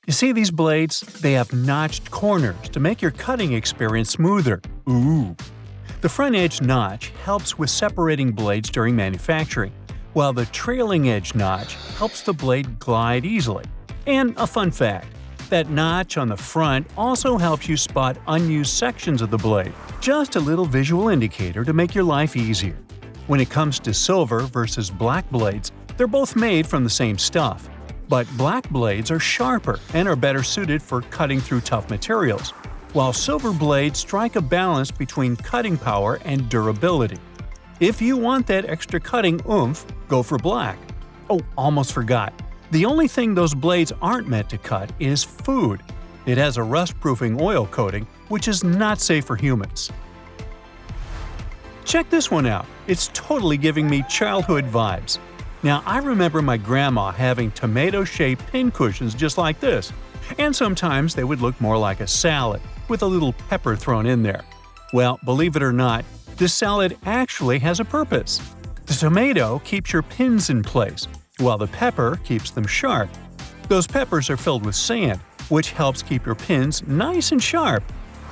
You see these blades? They have notched corners to make your cutting experience smoother. Ooh! The front edge notch helps with separating blades during manufacturing, while the trailing edge notch helps the blade glide easily. And a fun fact, that notch on the front also helps you spot unused sections of the blade. Just a little visual indicator to make your life easier. When it comes to silver versus black blades, they're both made from the same stuff. But black blades are sharper and are better suited for cutting through tough materials, while silver blades strike a balance between cutting power and durability. If you want that extra cutting oomph, go for black. Oh, almost forgot. The only thing those blades aren't meant to cut is food. It has a rust-proofing oil coating, which is not safe for humans. Check this one out. It's totally giving me childhood vibes. Now, I remember my grandma having tomato-shaped pincushions just like this, and sometimes they would look more like a salad, with a little pepper thrown in there. Well, believe it or not, this salad actually has a purpose. The tomato keeps your pins in place, while the pepper keeps them sharp. Those peppers are filled with sand, which helps keep your pins nice and sharp.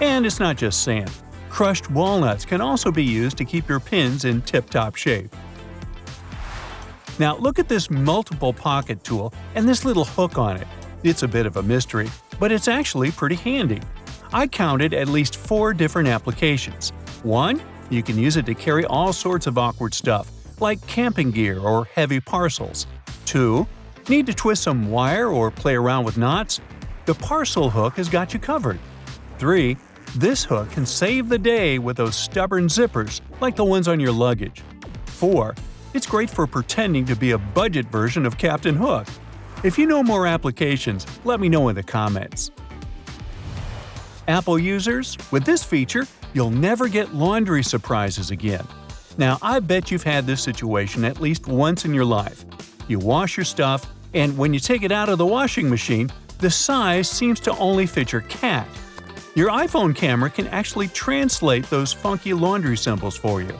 And it's not just sand. Crushed walnuts can also be used to keep your pins in tip-top shape. Now look at this multiple pocket tool and this little hook on it. It's a bit of a mystery, but it's actually pretty handy. I counted at least 4 different applications. 1. You can use it to carry all sorts of awkward stuff, like camping gear or heavy parcels. 2. Need to twist some wire or play around with knots? The parcel hook has got you covered. 3. This hook can save the day with those stubborn zippers, like the ones on your luggage. 4. It's great for pretending to be a budget version of Captain Hook. If you know more applications, let me know in the comments. Apple users, with this feature, you'll never get laundry surprises again. Now, I bet you've had this situation at least once in your life. You wash your stuff, and when you take it out of the washing machine, the size seems to only fit your cat. Your iPhone camera can actually translate those funky laundry symbols for you.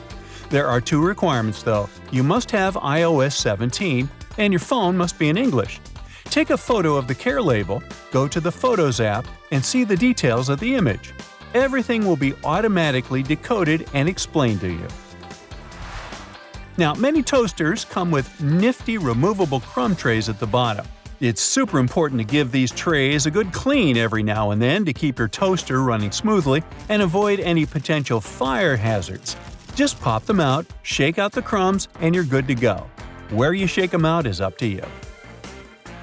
There are 2 requirements though. You must have iOS 17, and your phone must be in English. Take a photo of the care label, go to the Photos app, and see the details of the image. Everything will be automatically decoded and explained to you. Now, many toasters come with nifty removable crumb trays at the bottom. It's super important to give these trays a good clean every now and then to keep your toaster running smoothly and avoid any potential fire hazards. Just pop them out, shake out the crumbs, and you're good to go. Where you shake them out is up to you.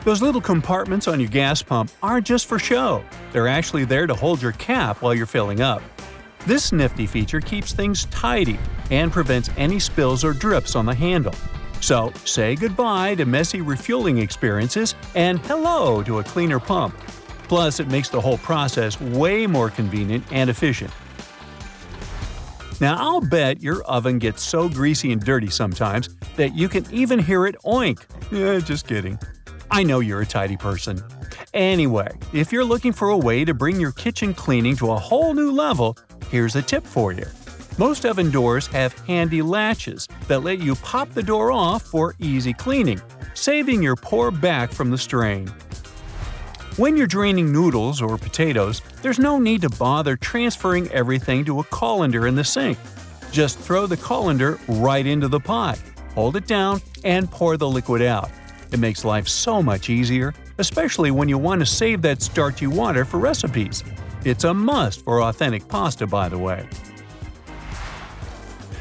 Those little compartments on your gas pump aren't just for show. They're actually there to hold your cap while you're filling up. This nifty feature keeps things tidy and prevents any spills or drips on the handle. So, say goodbye to messy refueling experiences and hello to a cleaner pump. Plus, it makes the whole process way more convenient and efficient. Now, I'll bet your oven gets so greasy and dirty sometimes that you can even hear it oink. Just kidding. I know you're a tidy person. Anyway, if you're looking for a way to bring your kitchen cleaning to a whole new level, here's a tip for you. Most oven doors have handy latches that let you pop the door off for easy cleaning, saving your poor back from the strain. When you're draining noodles or potatoes, there's no need to bother transferring everything to a colander in the sink. Just throw the colander right into the pot, hold it down, and pour the liquid out. It makes life so much easier, especially when you want to save that starchy water for recipes. It's a must for authentic pasta, by the way.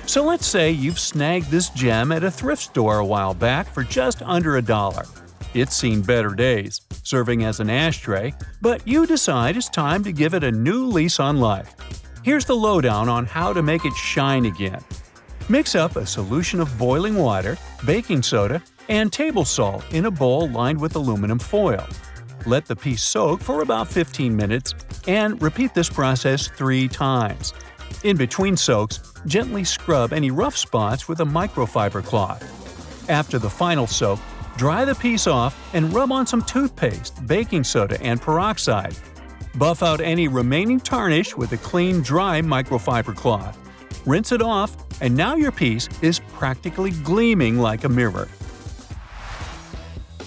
So let's say you've snagged this gem at a thrift store a while back for just under $1. It's seen better days, serving as an ashtray, but you decide it's time to give it a new lease on life. Here's the lowdown on how to make it shine again. Mix up a solution of boiling water, baking soda, and table salt in a bowl lined with aluminum foil. Let the piece soak for about 15 minutes and repeat this process 3 times. In between soaks, gently scrub any rough spots with a microfiber cloth. After the final soak, dry the piece off and rub on some toothpaste, baking soda, and peroxide. Buff out any remaining tarnish with a clean, dry microfiber cloth. Rinse it off, and now your piece is practically gleaming like a mirror.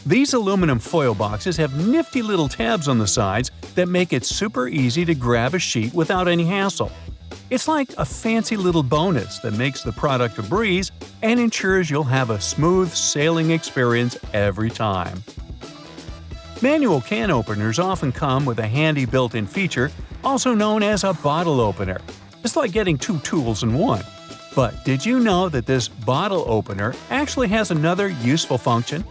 These aluminum foil boxes have nifty little tabs on the sides that make it super easy to grab a sheet without any hassle. It's like a fancy little bonus that makes the product a breeze and ensures you'll have a smooth sailing experience every time. Manual can openers often come with a handy built-in feature, also known as a bottle opener. It's like getting two tools in one. But did you know that this bottle opener actually has another useful function?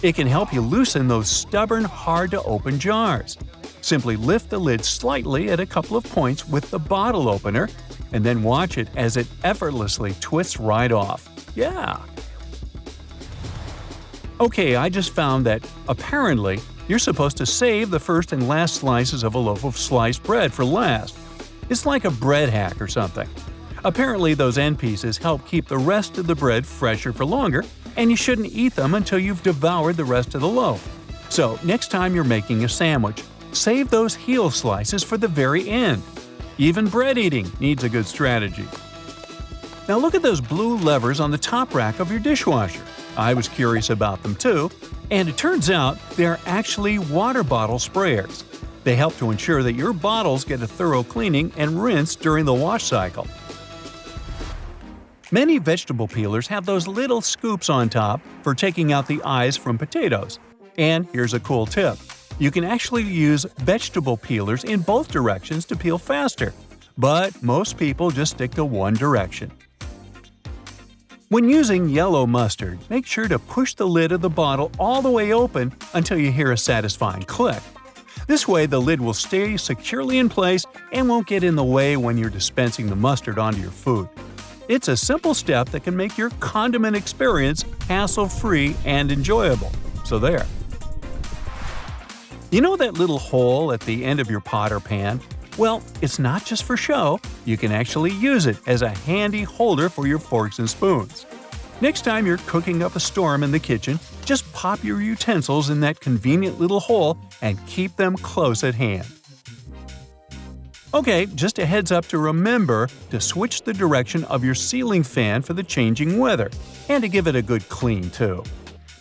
It can help you loosen those stubborn, hard-to-open jars. Simply lift the lid slightly at a couple of points with the bottle opener, and then watch it as it effortlessly twists right off. Yeah! Okay, I just found that, apparently, you're supposed to save the first and last slices of a loaf of sliced bread for last. It's like a bread hack or something. Apparently, those end pieces help keep the rest of the bread fresher for longer, and you shouldn't eat them until you've devoured the rest of the loaf. So, next time you're making a sandwich, save those heel slices for the very end. Even bread eating needs a good strategy. Now look at those blue levers on the top rack of your dishwasher. I was curious about them too, and it turns out they're actually water bottle sprayers. They help to ensure that your bottles get a thorough cleaning and rinse during the wash cycle. Many vegetable peelers have those little scoops on top for taking out the eyes from potatoes. And here's a cool tip. You can actually use vegetable peelers in both directions to peel faster. But most people just stick to one direction. When using yellow mustard, make sure to push the lid of the bottle all the way open until you hear a satisfying click. This way the lid will stay securely in place and won't get in the way when you're dispensing the mustard onto your food. It's a simple step that can make your condiment experience hassle-free and enjoyable. So there. You know that little hole at the end of your pot or pan? Well, it's not just for show. You can actually use it as a handy holder for your forks and spoons. Next time you're cooking up a storm in the kitchen, just pop your utensils in that convenient little hole and keep them close at hand. Okay, just a heads up to remember to switch the direction of your ceiling fan for the changing weather, and to give it a good clean too.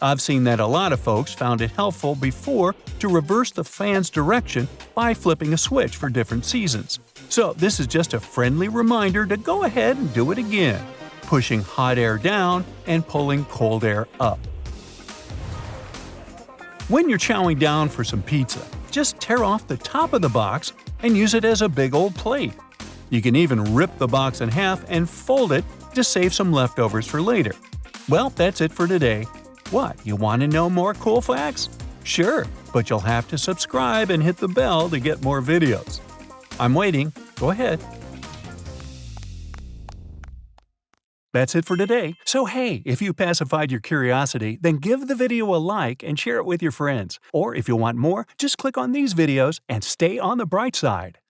I've seen that a lot of folks found it helpful before to reverse the fan's direction by flipping a switch for different seasons. So this is just a friendly reminder to go ahead and do it again, pushing hot air down and pulling cold air up. When you're chowing down for some pizza, just tear off the top of the box and use it as a big old plate. You can even rip the box in half and fold it to save some leftovers for later. Well, that's it for today. What, you want to know more cool facts? Sure, but you'll have to subscribe and hit the bell to get more videos. I'm waiting. Go ahead. That's it for today. So hey, if you pacified your curiosity, then give the video a like and share it with your friends. Or if you want more, just click on these videos and stay on the bright side.